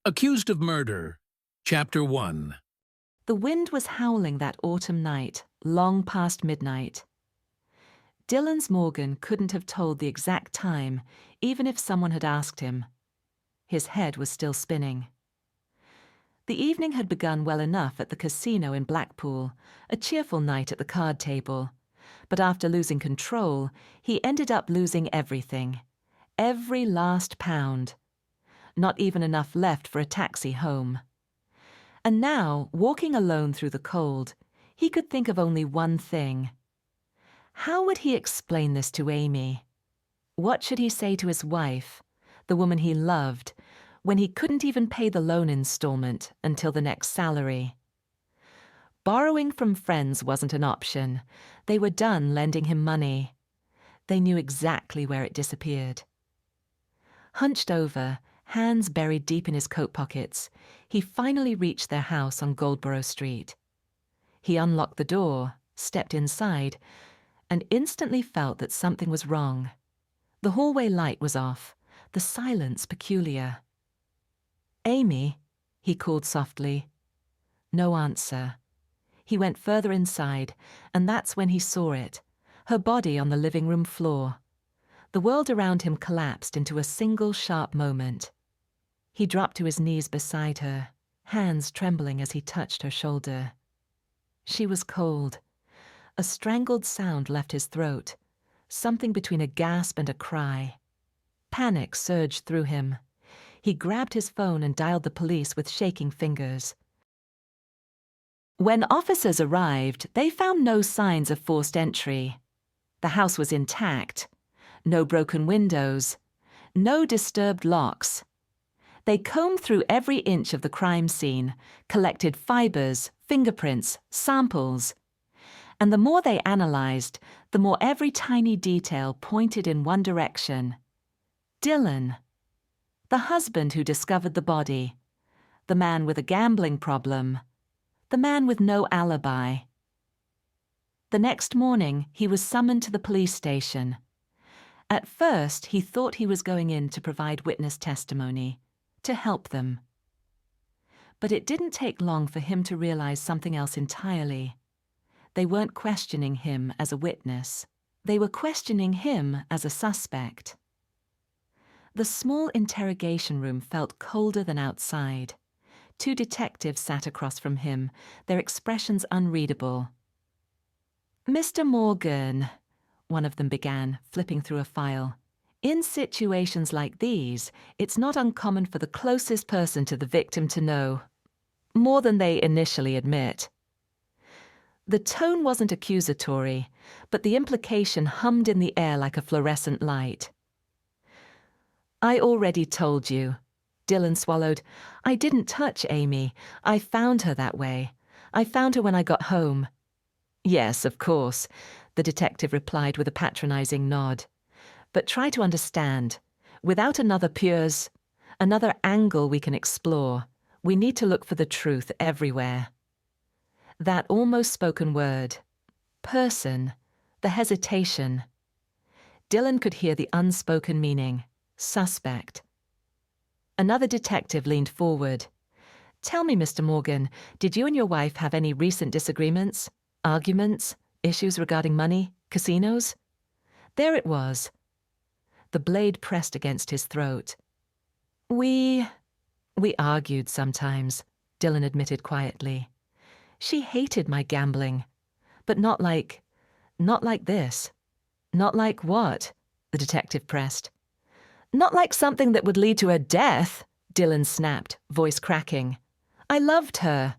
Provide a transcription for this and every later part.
Accused of Murder, Chapter 1. The wind was howling that autumn night, long past midnight. Dylan's Morgan couldn't have told the exact time, even if someone had asked him. His head was still spinning. The evening had begun well enough at the casino in Blackpool, a cheerful night at the card table. But after losing control, he ended up losing everything. Every last pound. Not even enough left for a taxi home. And now, walking alone through the cold, he could think of only one thing. How would he explain this to Amy? What should he say to his wife, the woman he loved, when he couldn't even pay the loan installment until the next salary? Borrowing from friends wasn't an option. They were done lending him money. They knew exactly where it disappeared. Hunched over, hands buried deep in his coat pockets, he finally reached their house on Goldborough Street. He unlocked the door, stepped inside, and instantly felt that something was wrong. The hallway light was off, the silence peculiar. "Amy," he called softly. No answer. He went further inside, and that's when he saw it, her body on the living room floor. The world around him collapsed into a single sharp moment. He dropped to his knees beside her, hands trembling as he touched her shoulder. She was cold. A strangled sound left his throat, something between a gasp and a cry. Panic surged through him. He grabbed his phone and dialed the police with shaking fingers. When officers arrived, they found no signs of forced entry. The house was intact. No broken windows. No disturbed locks. They combed through every inch of the crime scene, collected fibers, fingerprints, samples. And the more they analyzed, the more every tiny detail pointed in one direction. Dylan. The husband who discovered the body. The man with a gambling problem. The man with no alibi. The next morning, he was summoned to the police station. At first, he thought he was going in to provide witness testimony, to help them. But it didn't take long for him to realize something else entirely. They weren't questioning him as a witness. They were questioning him as a suspect. The small interrogation room felt colder than outside. Two detectives sat across from him, their expressions unreadable. "Mr. Morgan," one of them began, flipping through a file. "In situations like these, it's not uncommon for the closest person to the victim to know more than they initially admit." The tone wasn't accusatory, but the implication hummed in the air like a fluorescent light. "I already told you." Dylan swallowed. "I didn't touch Amy. I found her that way. I found her when I got home." "Yes, of course," the detective replied with a patronizing nod. "But try to understand. Without another Piers, another angle we can explore, we need to look for the truth everywhere." That almost spoken word. Person. The hesitation. Dylan could hear the unspoken meaning. Suspect. Another detective leaned forward. "Tell me, Mr. Morgan, did you and your wife have any recent disagreements? Arguments? Issues regarding money? Casinos?" There it was. The blade pressed against his throat. We argued sometimes," Dylan admitted quietly. "She hated my gambling. But not like this." "Not like what?" the detective pressed. "Not like something that would lead to her death," Dylan snapped, voice cracking. "I loved her."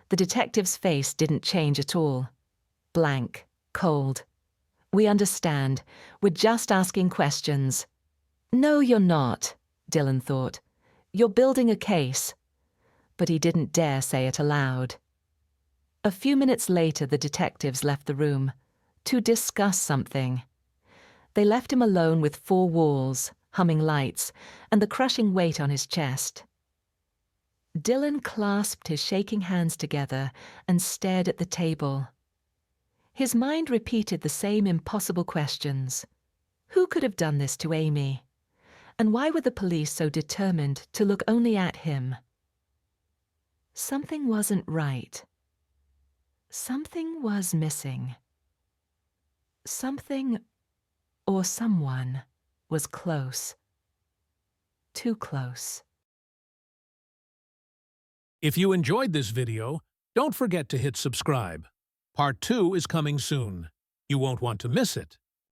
The detective's face didn't change at all. Blank, cold. "We understand. We're just asking questions." "No, you're not," Dylan thought. "You're building a case." But he didn't dare say it aloud. A few minutes later, the detectives left the room to discuss something. They left him alone with four walls, humming lights, and the crushing weight on his chest. Dylan clasped his shaking hands together and stared at the table. His mind repeated the same impossible questions. Who could have done this to Amy? And why were the police so determined to look only at him? Something wasn't right. Something was missing. Something or someone was close. Too close. If you enjoyed this video, don't forget to hit subscribe. Part 2 is coming soon. You won't want to miss it.